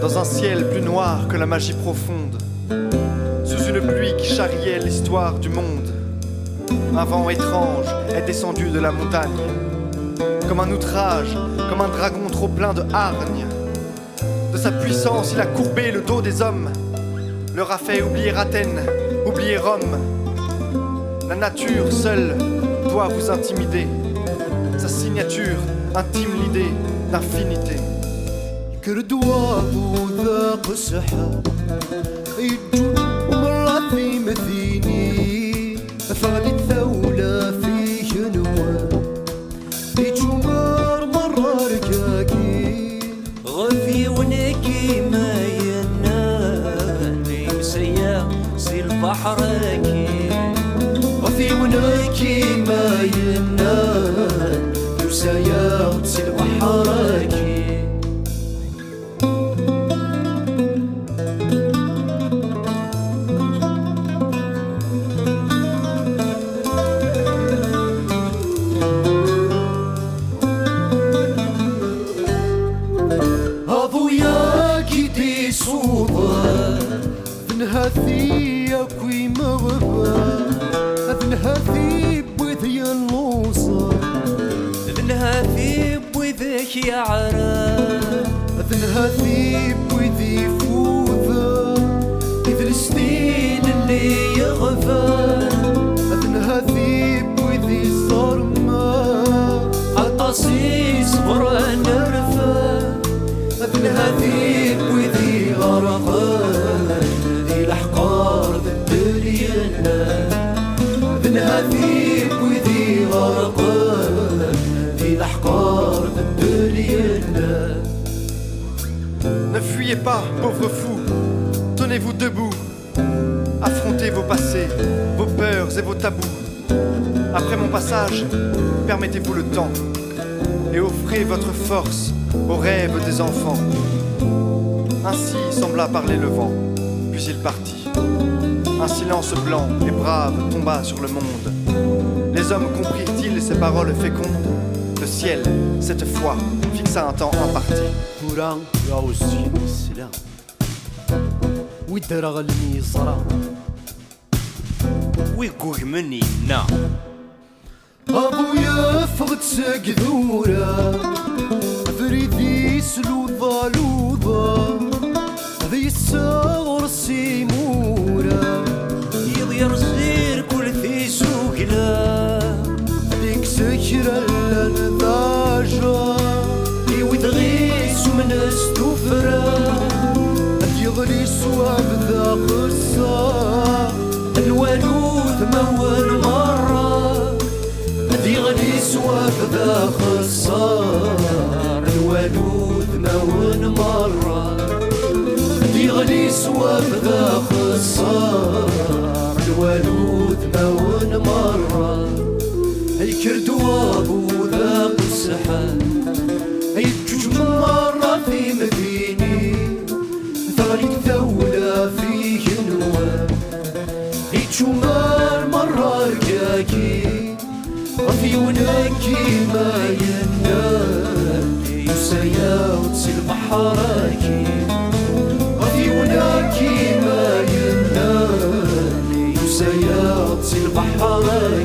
Dans un ciel plus noir que la magie profonde, sous une pluie qui charriait l'histoire du monde, un vent étrange est descendu de la montagne. Comme un outrage, comme un dragon trop plein de hargne. De sa puissance, il a courbé le dos des hommes, leur a fait oublier Athènes, oublier Rome. La nature seule doit vous intimider. Sa signature intime l'idée d'infinité. كردواب وذاق السحاب يجو مرة في مثيني فغلي الثولة فيه نواب يجو مرة ركاكي غفي ونكي ما ينام مسيا سي البحر اكي غفي ونكي ما ينام مسيا سي البحر اكي هاثي كوي مغبا اذن هاثي بوذي النوصة اذن هاثي بوذيك يا عرا اذن هاثي بوذي فوذا اذن السنين اللي يغفى اذن هاثي بوذي صرمة عطاسي صبر نرفى اذن هاثي بوذي غرقان الأحقار بالدرينا ذن هذيب وذي غرقان ذي الأحقار بالدرينا. Ne fuyez pas, pauvres fous, tenez-vous debout, affrontez vos passés, vos peurs et vos tabous. Après mon passage, permettez-vous le temps et offrez votre force aux rêves des enfants. Ainsi sembla parler le vent. Puis il partit. Un silence blanc et brave tomba sur le monde. Les hommes comprirent-ils ces paroles fécondes? Le ciel, cette fois, fixa un temps imparti. قران يوسين السلام ويدرغ الميزرا ويقوك مني نا أبويا فغت سقذورة فريدي سلوضة لوضة ذي السغر السيمورة يضير زير كل في سوقنا ديك سكرة للنضاجة ويدغيس من استفرا يضري سواب ذا خرصة الولوث مول مرة يغلي سواب ذا خرصة الولوث مول مرة يغلي سواب ذا خرصة الولوث مول مرة الكردواب وذاق السحاب يجوج مرة في مديني ثغلي الثولة فيه نواب يجو مرة رقاكي غفي ونكي ما ينام يسيا وتسي البحراكي غفي ونكي ما ينام يسيا وتسي البحراكي